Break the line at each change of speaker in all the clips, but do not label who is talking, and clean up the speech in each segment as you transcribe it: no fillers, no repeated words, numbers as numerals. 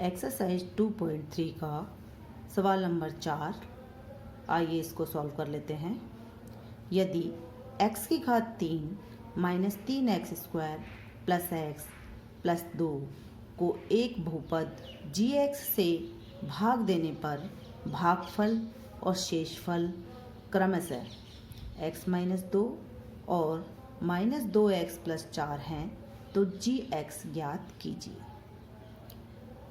Exercise 2.3 का सवाल number 4। आइए इसको सॉल्व कर लेते हैं। यदि x की घात 3 minus 3x² plus x plus 2 को एक बहुपद gx से भाग देने पर भागफल और शेषफल क्रमशः x माइनस 2 और माइनस 2x प्लस 4 हैं, तो gx ज्ञात कीजिए।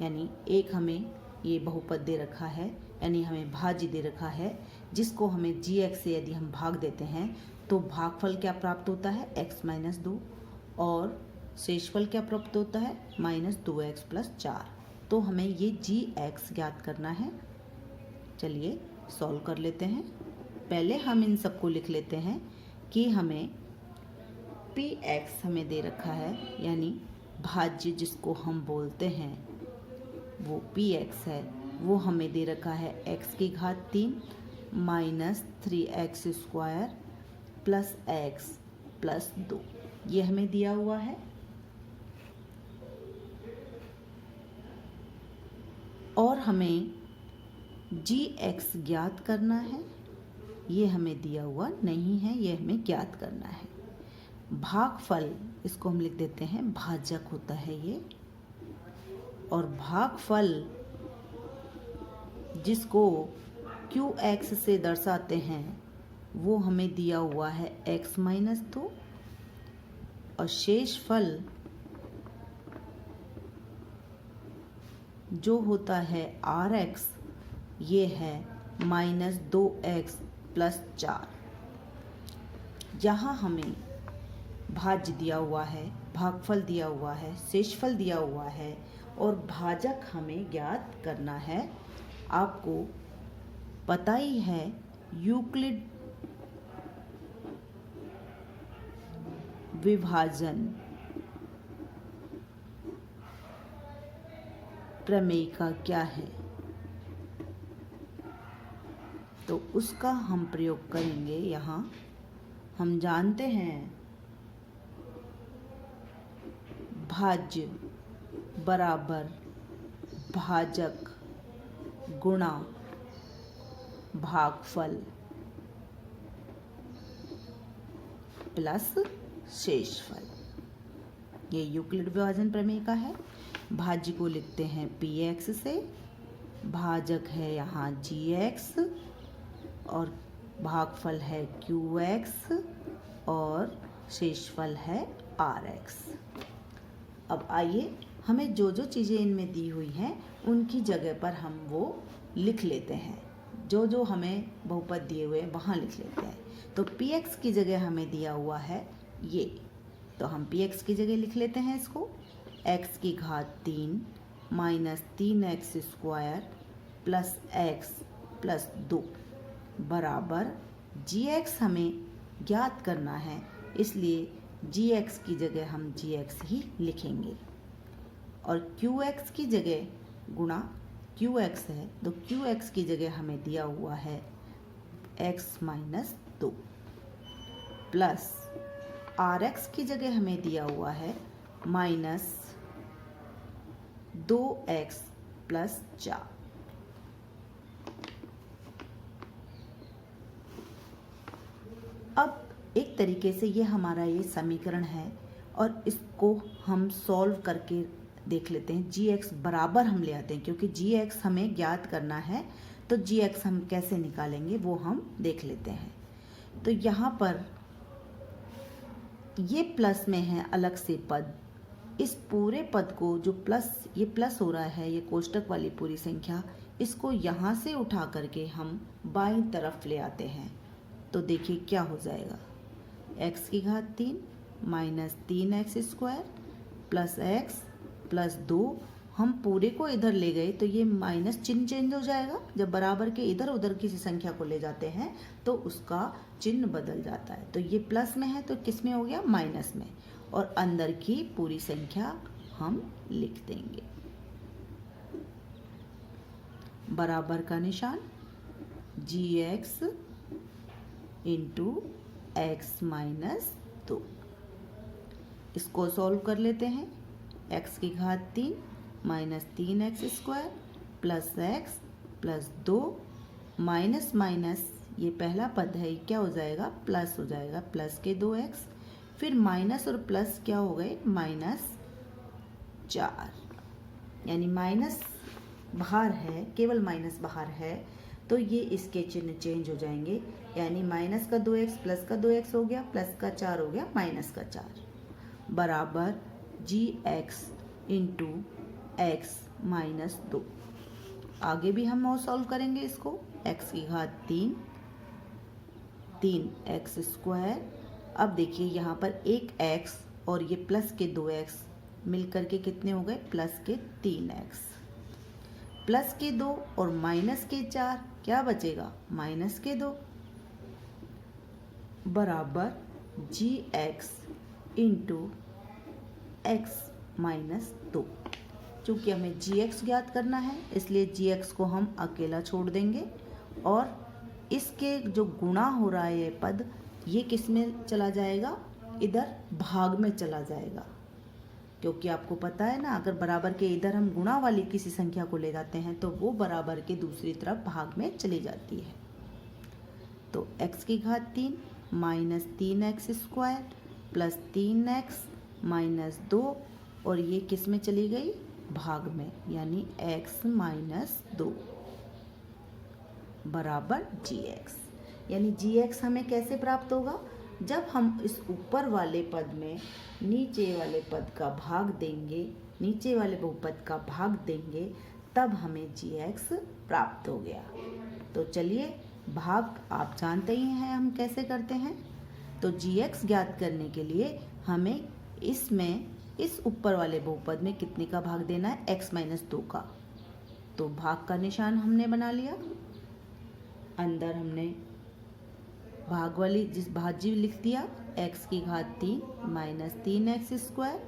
यानी एक हमें ये बहुपद दे रखा है, यानी हमें भाज्य दे रखा है, जिसको हमें gx से यदि हम भाग देते हैं तो भागफल क्या प्राप्त होता है x माइनस 2 और शेषफल क्या प्राप्त होता है माइनस 2x प्लस 4। तो हमें ये gx ज्ञात करना है। चलिए सॉल्व कर लेते हैं। पहले हम इन सबको लिख लेते हैं कि हमें px हमें दे रखा है, यानी भाज्य जिसको हम बोलते हैं वो px है, वो हमें दे रखा है x की घात 3 minus 3x² plus x plus 2, ये हमें दिया हुआ है। और हमें gx ज्ञात करना है, ये हमें दिया हुआ नहीं है, ये हमें ज्ञात करना है। भागफल इसको हम लिख देते हैं, भाजक होता है ये, और भागफल जिसको qx से दर्शाते हैं वो हमें दिया हुआ है x माइनस 2 और शेषफल जो होता है rx, ये है माइनस 2x प्लस 4। यहाँ हमें भाज्य दिया हुआ है, भागफल दिया हुआ है, शेषफल दिया हुआ है और भाजक हमें ज्ञात करना है। आपको पता ही है यूक्लिड विभाजन प्रमेय का क्या है, तो उसका हम प्रयोग करेंगे। यहाँ हम जानते हैं भाज्य बराबर भाजक गुणा भागफल प्लस शेषफल। ये यूक्लिड विभाजन प्रमेय का है। भाज्य को लिखते हैं px से, भाजक है यहाँ gx और भागफल है qx और शेषफल है rx। अब आइए हमें जो जो चीज़ें इनमें दी हुई हैं उनकी जगह पर हम वो लिख लेते हैं। जो जो हमें बहुपद दिए हुए हैं वहाँ लिख लेते हैं। तो px की जगह हमें दिया हुआ है ये, तो हम px की जगह लिख लेते हैं इसको x की घात 3 minus 3x² plus x plus 2 बराबर gx हमें ज्ञात करना है, इसलिए gx की जगह हम gx ही लिखेंगे और qx की जगह गुणा qx है, तो qx की जगह हमें दिया हुआ है x माइनस 2 प्लस rx की जगह हमें दिया हुआ है माइनस 2x प्लस 4। अब एक तरीके से ये हमारा ये समीकरण है और इसको हम सॉल्व करके देख लेते हैं। gx बराबर हम ले आते हैं, क्योंकि gx हमें ज्ञात करना है, तो gx हम कैसे निकालेंगे वो हम देख लेते हैं। तो यहाँ पर ये प्लस में है अलग से पद, इस पूरे पद को जो प्लस, ये प्लस हो रहा है, ये कोष्टक वाली पूरी संख्या, इसको यहाँ से उठा करके हम बाईं तरफ ले आते हैं। तो देखिए क्या हो जाएगा, x की घात 3 minus 3x² plus x plus 2, हम पूरे को इधर ले गए तो ये माइनस चिन्ह चेंज हो जाएगा। जब बराबर के इधर उधर किसी संख्या को ले जाते हैं तो उसका चिन्ह बदल जाता है। तो ये प्लस में है तो किस में हो गया, माइनस में, और अंदर की पूरी संख्या हम लिख देंगे। बराबर का निशान gx इंटू x माइनस 2। इसको सॉल्व कर लेते हैं। x की घात 3 minus 3x² plus x plus 2 minus minus ये पहला पद है, ये क्या हो जाएगा, प्लस हो जाएगा, प्लस के 2x, फिर माइनस और प्लस क्या हो गए, -4, यानी माइनस बाहर है, केवल माइनस बाहर है, तो ये इसके चिन्ह चेंज हो जाएंगे, यानी माइनस का 2x प्लस का 2x हो गया, प्लस का 4 हो गया, माइनस का 4 बराबर gx इंटू एक्स माइनस 2। आगे भी हम और सॉल्व करेंगे इसको, x की घात 3x²। अब देखिए यहाँ पर एक x और ये प्लस के 2x मिलकर के कितने हो गए, प्लस के 3x, प्लस के 2 और माइनस के 4 क्या बचेगा, माइनस के 2 बराबर gx इंटू एक्स माइनस 2। चूँकि हमें gx ज्ञात करना है इसलिए gx को हम अकेला छोड़ देंगे और इसके जो गुणा हो रहा है ये पद, ये किस में चला जाएगा, इधर भाग में चला जाएगा, क्योंकि आपको पता है ना, अगर बराबर के इधर हम गुणा वाली किसी संख्या को ले जाते हैं तो वो बराबर के दूसरी तरफ भाग में चली जाती है। तो x की घात 3 minus 3x² plus 3x minus 2 और ये किस में चली गई, भाग में, यानी x माइनस 2 बराबर gx। यानी gx हमें कैसे प्राप्त होगा, जब हम इस ऊपर वाले पद में नीचे वाले पद का भाग देंगे, नीचे वाले बहुपद का भाग देंगे, तब हमें gx प्राप्त हो गया। तो चलिए भाग आप जानते ही हैं हम कैसे करते हैं। तो gx ज्ञात करने के लिए हमें इसमें इस ऊपर वाले बहुपद में कितने का भाग देना है, x माइनस 2 का। तो भाग का निशान हमने बना लिया, अंदर हमने भाग वाली जिस भाज्य लिख दिया, x की घात 3 minus 3x²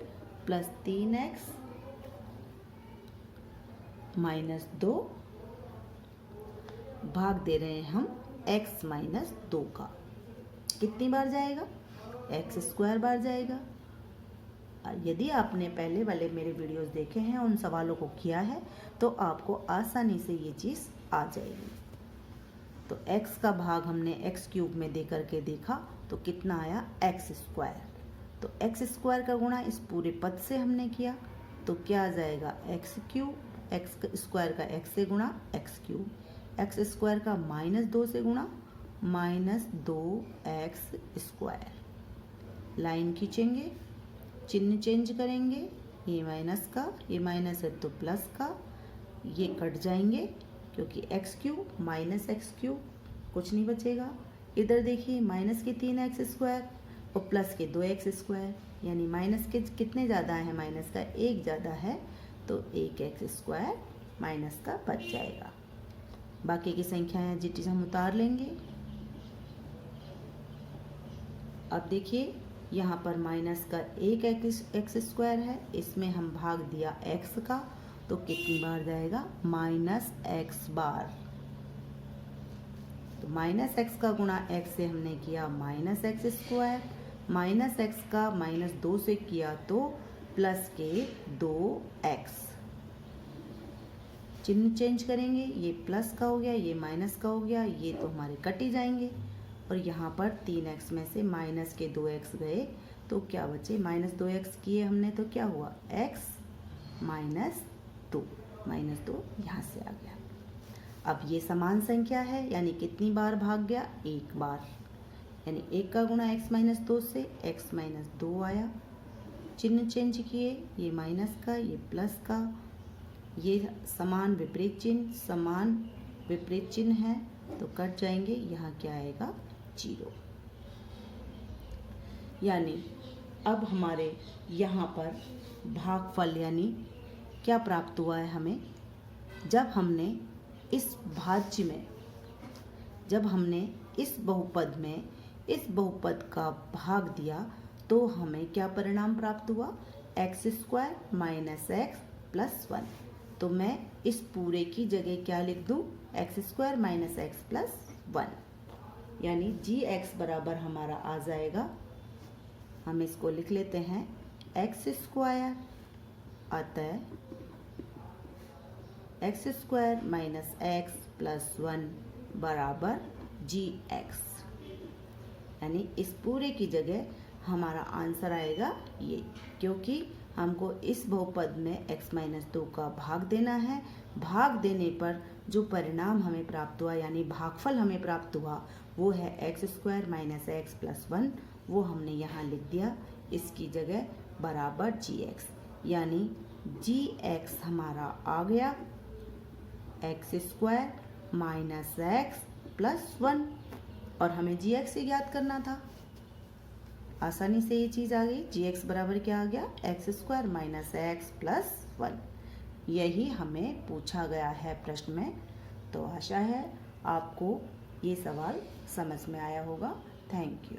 plus 3x minus 2 भाग दे रहे हैं हम x माइनस 2 का। कितनी बार जाएगा, x² बार जाएगा। यदि आपने पहले वाले मेरे वीडियोस देखे हैं, उन सवालों को किया है, तो आपको आसानी से ये चीज़ आ जाएगी। तो x का भाग हमने x³ में दे करके देखा तो कितना आया, x²। तो x² का गुणा इस पूरे पद से हमने किया तो क्या आ जाएगा, x³ x² का x से गुणा x³ x² का -2 से गुणा -2x²। लाइन खींचेंगे, चिन्ह चेंज करेंगे, ये माइनस का, ये माइनस है तो प्लस का, ये कट जाएंगे क्योंकि x³ माइनस x³ कुछ नहीं बचेगा। इधर देखिए माइनस के 3x² और प्लस के 2x², यानी माइनस के कितने ज़्यादा है, माइनस का 1 ज़्यादा है, तो 1x² माइनस का बच जाएगा। बाकी की संख्याएं जिटी हम उतार लेंगे। अब देखिए यहाँ पर माइनस का 1x² है, इसमें हम भाग दिया x का, तो कितनी बार जाएगा, -x बार। तो -x का गुणा x से हमने किया -x², -x का -2 से किया तो प्लस के 2x। चिन्ह चेंज करेंगे, ये प्लस का हो गया, ये माइनस का हो गया, ये तो हमारे कट ही जाएंगे। और यहाँ पर 3x में से माइनस के 2x गए तो क्या बचे, -2x किए हमने तो क्या हुआ, x -2 यहाँ से आ गया। अब ये समान संख्या है, यानी कितनी बार भाग गया, 1 बार, यानी 1 का गुणा x -2 से x -2 आया। चिन्ह चेंज किए, ये माइनस का, ये प्लस का, ये समान विपरीत चिन्ह है तो कट जाएंगे, यहाँ क्या आएगा, 0। यानी अब हमारे यहाँ पर भागफल यानी क्या प्राप्त हुआ है हमें, जब हमने इस भाज्य में, जब हमने इस बहुपद में इस बहुपद का भाग दिया तो हमें क्या परिणाम प्राप्त हुआ, x² - x + 1। तो मैं इस पूरे की जगह क्या लिख दूँ, x² - x + 1, यानी gx बराबर हमारा आ जाएगा, हम इसको लिख लेते हैं x², अतः x square minus x plus 1 बराबर जी एक्स, यानी इस पूरे की जगह हमारा आंसर आएगा ये, क्योंकि हमको इस बहुपद में x माइनस 2 का भाग देना है। भाग देने पर जो परिणाम हमें प्राप्त हुआ यानी भागफल हमें प्राप्त हुआ वो है x square minus x plus 1, वो हमने यहाँ लिख दिया इसकी जगह बराबर जी एक्स, यानी जी एक्स हमारा आ गया x square minus x plus 1, और हमें जी एक्स से ज्ञात करना था। आसानी से ये चीज़ आ गई, जी एक्स बराबर क्या आ गया x square minus x plus 1, यही हमें पूछा गया है प्रश्न में। तो आशा है आपको ये सवाल समझ में आया होगा। Thank you.